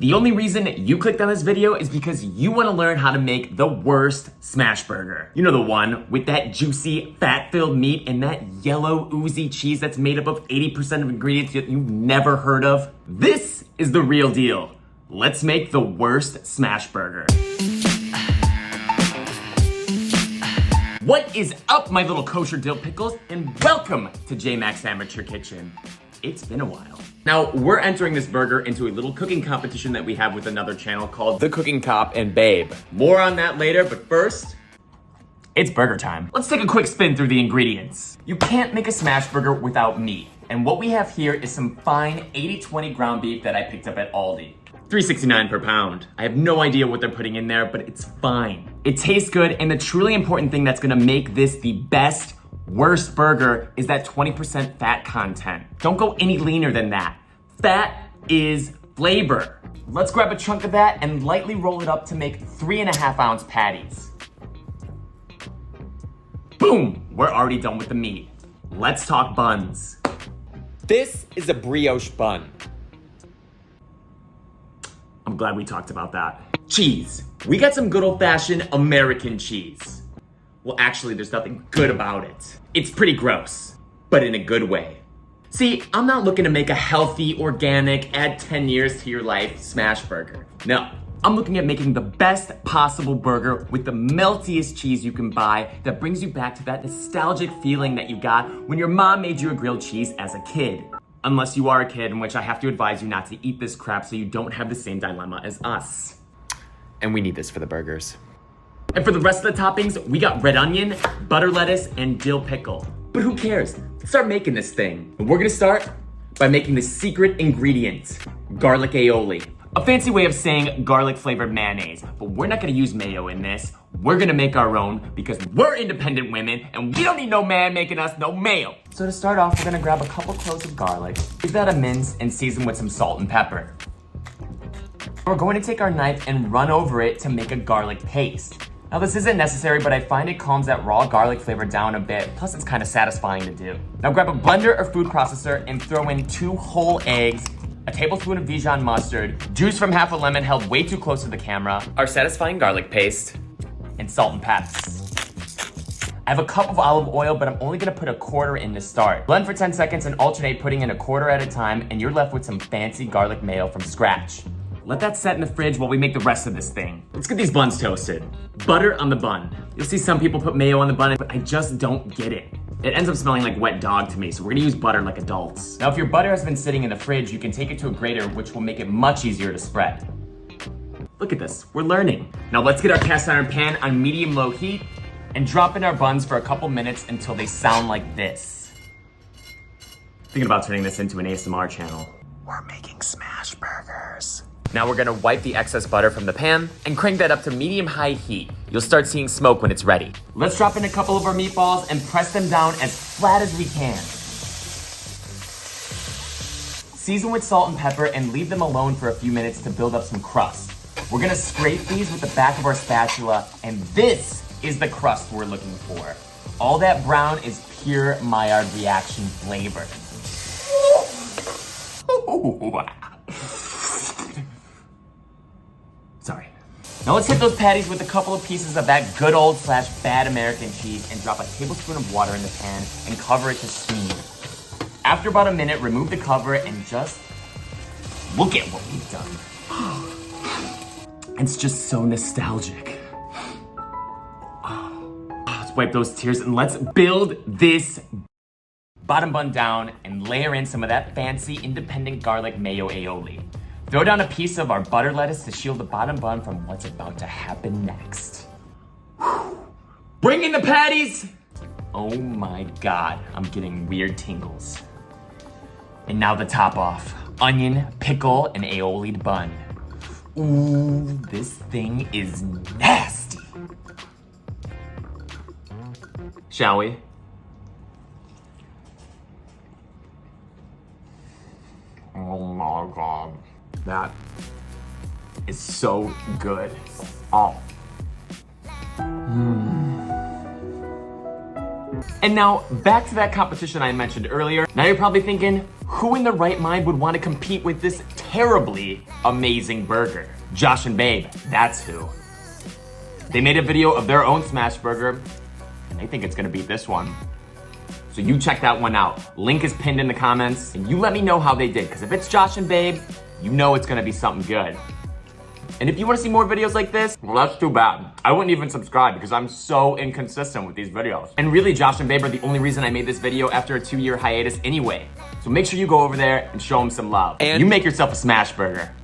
The only reason you clicked on this video is because you want to learn how to make the worst smash burger. You know, the one with that juicy, fat-filled meat and that yellow, oozy cheese that's made up of 80% of ingredients that you've never heard of? This is the real deal. Let's make the worst smash burger. What is up, my little kosher dill pickles, and welcome to J-Max Amateur Kitchen. It's been a while. Now, we're entering this burger into a little cooking competition that we have with another channel called The Cooking Cop and Babe. More on that later, but first, it's burger time. Let's take a quick spin through the ingredients. You can't make a smash burger without meat. And what we have here is some fine 80/20 ground beef that I picked up at Aldi. $3.69 per pound. I have no idea what they're putting in there, but it's fine. It tastes good, and the truly important thing that's gonna make this the best worst burger is that 20% fat content. Don't go any leaner than that. Fat is flavor. Let's grab a chunk of that and lightly roll it up to make 3.5-ounce patties. Boom, we're already done with the meat. Let's talk buns. This is a brioche bun. I'm glad we talked about that. Cheese. We got some good old-fashioned American cheese. Well, actually, there's nothing good about it. It's pretty gross, but in a good way. See, I'm not looking to make a healthy, organic, add 10 years to your life smash burger. No, I'm looking at making the best possible burger with the meltiest cheese you can buy that brings you back to that nostalgic feeling that you got when your mom made you a grilled cheese as a kid. Unless you are a kid, in which I have to advise you not to eat this crap so you don't have the same dilemma as us. And we need this for the burgers. And for the rest of the toppings, we got red onion, butter lettuce, and dill pickle. But who cares? Let's start making this thing. And we're gonna start by making the secret ingredient, garlic aioli. A fancy way of saying garlic flavored mayonnaise, but we're not gonna use mayo in this. We're gonna make our own because we're independent women and we don't need no man making us no mayo. So to start off, we're gonna grab a couple cloves of garlic, give that a mince, and season with some salt and pepper. We're going to take our knife and run over it to make a garlic paste. Now this isn't necessary, but I find it calms that raw garlic flavor down a bit, plus it's kind of satisfying to do. Now grab a blender or food processor and throw in 2 whole eggs, a tablespoon of Dijon mustard, juice from half a lemon held way too close to the camera, our satisfying garlic paste, and salt and pepper. I have a cup of olive oil, but I'm only gonna put 1/4 in to start. Blend for 10 seconds and alternate putting in 1/4 at a time, and you're left with some fancy garlic mayo from scratch. Let that set in the fridge while we make the rest of this thing. Let's get these buns toasted. Butter on the bun. You'll see some people put mayo on the bun, but I just don't get it. It ends up smelling like wet dog to me, so we're gonna use butter like adults. Now, if your butter has been sitting in the fridge, you can take it to a grater, which will make it much easier to spread. Look at this, we're learning. Now let's get our cast iron pan on medium-low heat and drop in our buns for a couple minutes until they sound like this. Thinking about turning this into an ASMR channel. We're making smash burgers. Now we're gonna wipe the excess butter from the pan and crank that up to medium-high heat. You'll start seeing smoke when it's ready. Let's drop in a couple of our meatballs and press them down as flat as we can. Season with salt and pepper and leave them alone for a few minutes to build up some crust. We're gonna scrape these with the back of our spatula, and this is the crust we're looking for. All that brown is pure Maillard reaction flavor. Sorry. Now let's hit those patties with a couple of pieces of that good old / bad American cheese and drop a tablespoon of water in the pan and cover it to steam. After about a minute, remove the cover and just look at what we've done. It's just so nostalgic. Let's wipe those tears and let's build this bottom bun down and layer in some of that fancy independent garlic mayo aioli. Throw down a piece of our butter lettuce to shield the bottom bun from what's about to happen next. Bring in the patties! Oh my God, I'm getting weird tingles. And now the top off. Onion, pickle, and aioli'd bun. Ooh, this thing is nasty. Shall we? Oh my God. That is so good. Oh. And now, back to that competition I mentioned earlier. Now you're probably thinking, Who in their right mind would want to compete with this terribly amazing burger? Josh and Babe, that's who. They made a video of their own smash burger, and they think it's gonna beat this one. So you check that one out. Link is pinned in the comments, and you let me know how they did, because if it's Josh and Babe, you know it's gonna be something good. And if you want to see more videos like this, well, that's too bad. I wouldn't even subscribe because I'm so inconsistent with these videos. And really, Josh and Babe are the only reason I made this video after a 2-year hiatus anyway. So make sure you go over there and show them some love. And you make yourself a smash burger.